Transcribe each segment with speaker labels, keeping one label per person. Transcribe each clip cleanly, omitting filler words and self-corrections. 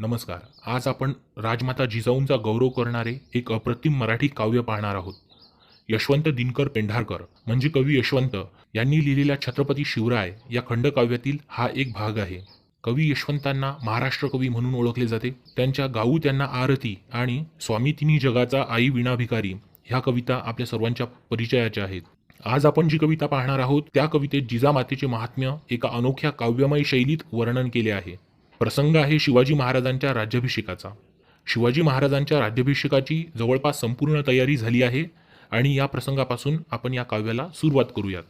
Speaker 1: नमस्कार. आज आपण राजमाता जिजाऊंचा गौरव करणारे एक अप्रतिम मराठी काव्य पाहणार आहोत. यशवंत दिनकर पेंढारकर म्हणजे कवी यशवंत यांनी लिहिलेल्या छत्रपती शिवराय या खंडकाव्यातील हा एक भाग आहे. कवी यशवंतांना महाराष्ट्र कवी म्हणून ओळखले जाते. त्यांच्या गाऊ त्यांना आरती आणि स्वामी तिन्ही जगाचा आई विणा भिकारी ह्या कविता आपल्या सर्वांच्या परिचयाच्या आहेत. आज आपण जी कविता पाहणार आहोत त्या कवितेत जिजामातेचे महात्म्य एका अनोख्या काव्यमय शैलीत वर्णन केले आहे. प्रसंग आहे शिवाजी महाराजांच्या राज्याभिषेकाचा. शिवाजी महाराजांच्या राज्याभिषेकाची जवळपास संपूर्ण तयारी झाली आहे आणि या प्रसंगापासून आपण या काव्याला सुरुवात करूयात.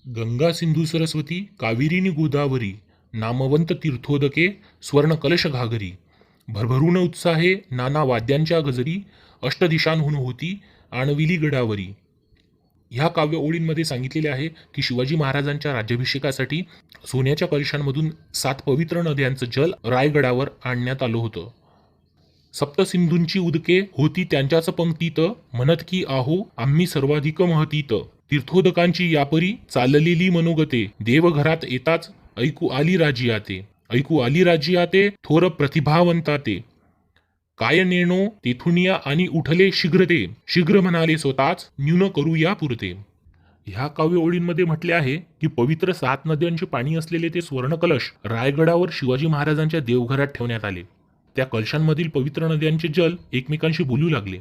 Speaker 1: गंगा सिंधू सरस्वती कावेरीनी गोदावरी नामवंत तीर्थोदके स्वर्ण कलश घागरी भरभरून उत्साहे नाना वाद्यांच्या गजरी अष्टदिशांहून होती आणविली गडावरी. ह्या काव्य ओळींमध्ये सांगितलेले आहे की शिवाजी महाराजांच्या राज्याभिषेकासाठी सोन्याच्या कलशांमधून 7 पवित्र नद्यांचं जल रायगडावर आणण्यात आलं होतं. सप्तसिंधूंची उदके होती त्यांच्याच पंक्तीत म्हणत की आहो आम्ही सर्वाधिक महतीत. तीर्थोदकांची यापरी चाललेली मनोगते देवघरात येताच ऐकू आली राजियाते. ऐकू आली राजियाते थोर प्रतिभावंताते. काय नेणो तेथुनिया आणि उठले शीघ्र ते. शीघ्र म्हणाले स्वतःच न्यून करूया पुरते. ह्या काव्य ओळींमध्ये म्हटले आहे की पवित्र 7 नद्यांचे पाणी असलेले ते स्वर्णकलश रायगडावर शिवाजी महाराजांच्या देवघरात ठेवण्यात आले. त्या कलशांमधील पवित्र नद्यांचे जल एकमेकांशी बोलू लागले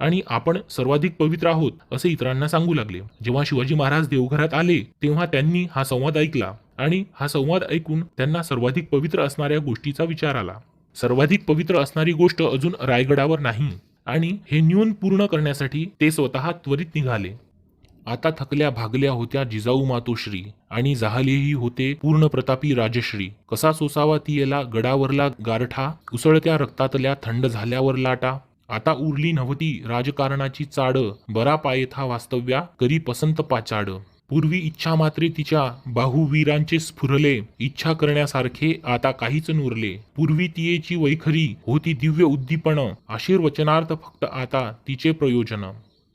Speaker 1: आणि आपण सर्वाधिक पवित्र आहोत असे इतरांना सांगू लागले. जेव्हा शिवाजी महाराज देवघरात आले तेव्हा त्यांनी हा संवाद ऐकला आणि हा संवाद ऐकून त्यांना सर्वाधिक पवित्र असणाऱ्या गोष्टीचा विचार आला. सर्वाधिक पवित्र असणारी गोष्ट अजून रायगडावर नाही आणि हे न्यून पूर्ण करण्यासाठी ते स्वतः त्वरित निघाले. आता थकल्या भागल्या होत्या जिजाऊ मातोश्री आणि जाहलेही होते पूर्ण प्रतापी राजश्री. कसा सोसावा तियेला गडावरला गारठा उसळत्या रक्तातल्या थंड झाल्यावर लाटा. आता उरली नव्हती राजकारणाची चाड बरा पायथा वास्तव्या करी पसंत पाचाड. पूर्वी इच्छा मात्रे तिच्या बाहुवीरांचे स्फुरले इच्छा करण्यासारखे आता काहीच नुरले. पूर्वी तियेची वैखरी होती दिव्य उद्दीपन आशीर्वचनार्थ फक्त आता तिचे प्रयोजन.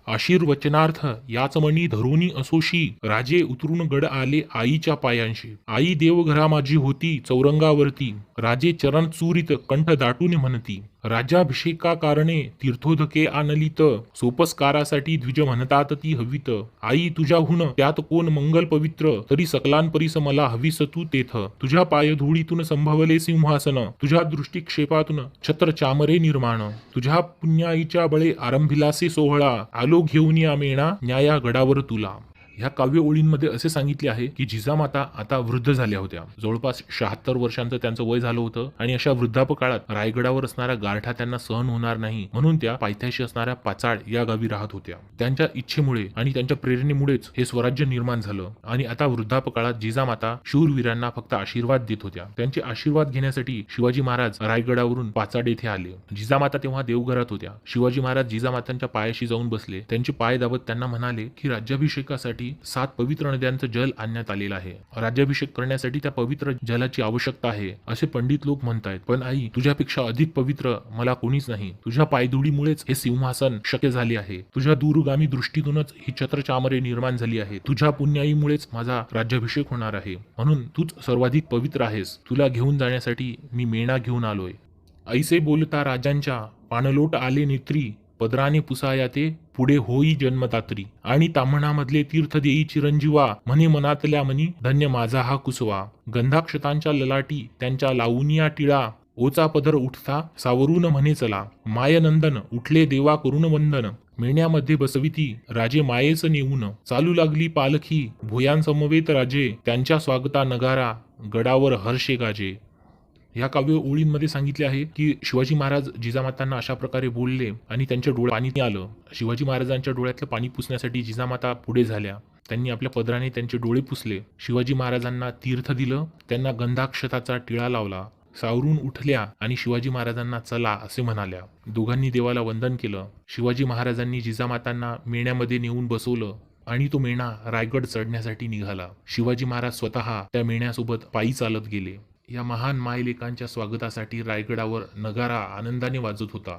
Speaker 1: आशीर्वचनार्थ याच मणी धरोनी असोशी राजे उतरून गड आले आईच्या पायांशी. आई देवघरा माझी होती चौरंगावरती राजे चरण चुरीत कंठ दाटून म्हणती. राज्याभिषेका कारणे तीर्थोदके आणलीत सोपस्कारासाठी द्विज म्हणतात ती हवीत. आई तुझ्याहून त्यात कोण मंगल पवित्र तरी सकलांपरीस मला हवीस तू तेथ. तुझ्या पायधुळीतून संभवले सिंहासन तुझ्या दृष्टिक्षेपातून छत्र चामरे निर्माण. तुझ्या पुण्याईच्या बळे आरंभिलासे सोहळा आलो घेऊन या मेणा न्याया गडावर तुला. ह्या काव्य ओळींमध्ये असे सांगितले आहे की जिजामाता आता वृद्ध झाल्या होत्या. जवळपास 76 वर्षांचं त्यांचं वय झालं होतं आणि अशा वृद्धापकाळात रायगडावर असणारा गारठा त्यांना सहन होणार नाही म्हणून त्या पायथ्याशी असणाऱ्या पाचाड या गावी राहत होत्या. त्यांच्या इच्छेमुळे आणि त्यांच्या प्रेरणेमुळेच हे स्वराज्य निर्माण झालं आणि आता वृद्धापकाळात जिजामाता शूरवीरांना फक्त आशीर्वाद देत होत्या. त्यांचे आशीर्वाद घेण्यासाठी शिवाजी महाराज रायगडावरून पाचाड येथे आले. जिजामाता तेव्हा देवघरात होत्या. शिवाजी महाराज जिजामातांच्या पायाशी जाऊन बसले. त्यांचे पाय दाबत त्यांना म्हणाले की राज्याभिषेकासाठी 7 पवित्र नद्यांचं जल आणण्यात आलेलं आहे. राज्याभिषेक करण्यासाठी त्या पवित्र जलाची आवश्यकता आहे असे पंडित लोक म्हणतायत. पण आई तुझ्यापेक्षा अधिक पवित्र मला कोणीच नाही. तुझ्या पायधुळीमुळेच हे सिंहासन शक्य झाले आहे. तुझ्या दूरगामी दृष्टीतूनच ही छत्रचामरे निर्माण झाली आहे. तुझ्या पुण्याईमुळेच माझा राज्याभिषेक होणार आहे. म्हणून तूच सर्वाधिक पवित्र आहेस. तुला घेऊन जाण्यासाठी मी मेणा घेऊन आलोय. ऐसे बोलता राजांच्या पाणलोट आले नेत्री पदराने पुसाया ते पुढे होई जन्मदात्री. आणि ताम्हणामधले तीर्थ देई चिरंजीवा म्हणे मनातल्या मनी धन्य माझा हा कुसवा. गंधाक्षतांच्या ललाटी त्यांच्या लावूनिया टिळा ओचा पदर उठता सावरून म्हणे चला. मायनंदन उठले देवा करून वंदन मेण्यामध्ये बसविती राजे मायेच नेऊन. चालू लागली पालखी भुयांसमवेत राजे त्यांच्या स्वागता नगारा गडावर हर्षे गाजे. या काव्य ओळींमध्ये सांगितले आहे की शिवाजी महाराज जिजामातांना अशा प्रकारे बोलले आणि त्यांच्या डोळ्यात पाणी आलं. शिवाजी महाराजांच्या डोळ्यातलं पाणी पुसण्यासाठी जिजामाता पुढे झाल्या. त्यांनी आपल्या पदराने त्यांचे डोळे पुसले. शिवाजी महाराजांना तीर्थ दिलं. त्यांना गंधाक्षताचा टिळा लावला. सावरून उठल्या आणि शिवाजी महाराजांना चला असे म्हणाल्या. दोघांनी देवाला वंदन केलं. शिवाजी महाराजांनी जिजामातांना मेण्यामध्ये नेऊन बसवलं आणि तो मेणा रायगड चढण्यासाठी निघाला. शिवाजी महाराज स्वतः त्या मेण्यासोबत पायी चालत गेले. या महान मायलेकांच्या स्वागतासाठी रायगडावर नगारा आनंदाने वाजत होता.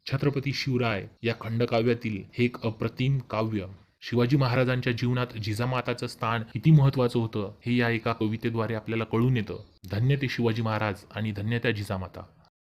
Speaker 1: छत्रपती शिवराय या खंडकाव्यातील हे एक अप्रतिम काव्य शिवाजी महाराजांच्या जीवनात जिजामाताचं स्थान किती महत्वाचं होतं हे या एका कवितेद्वारे आपल्याला कळून येतं. धन्य ते शिवाजी महाराज आणि धन्य त्या जिजामाता.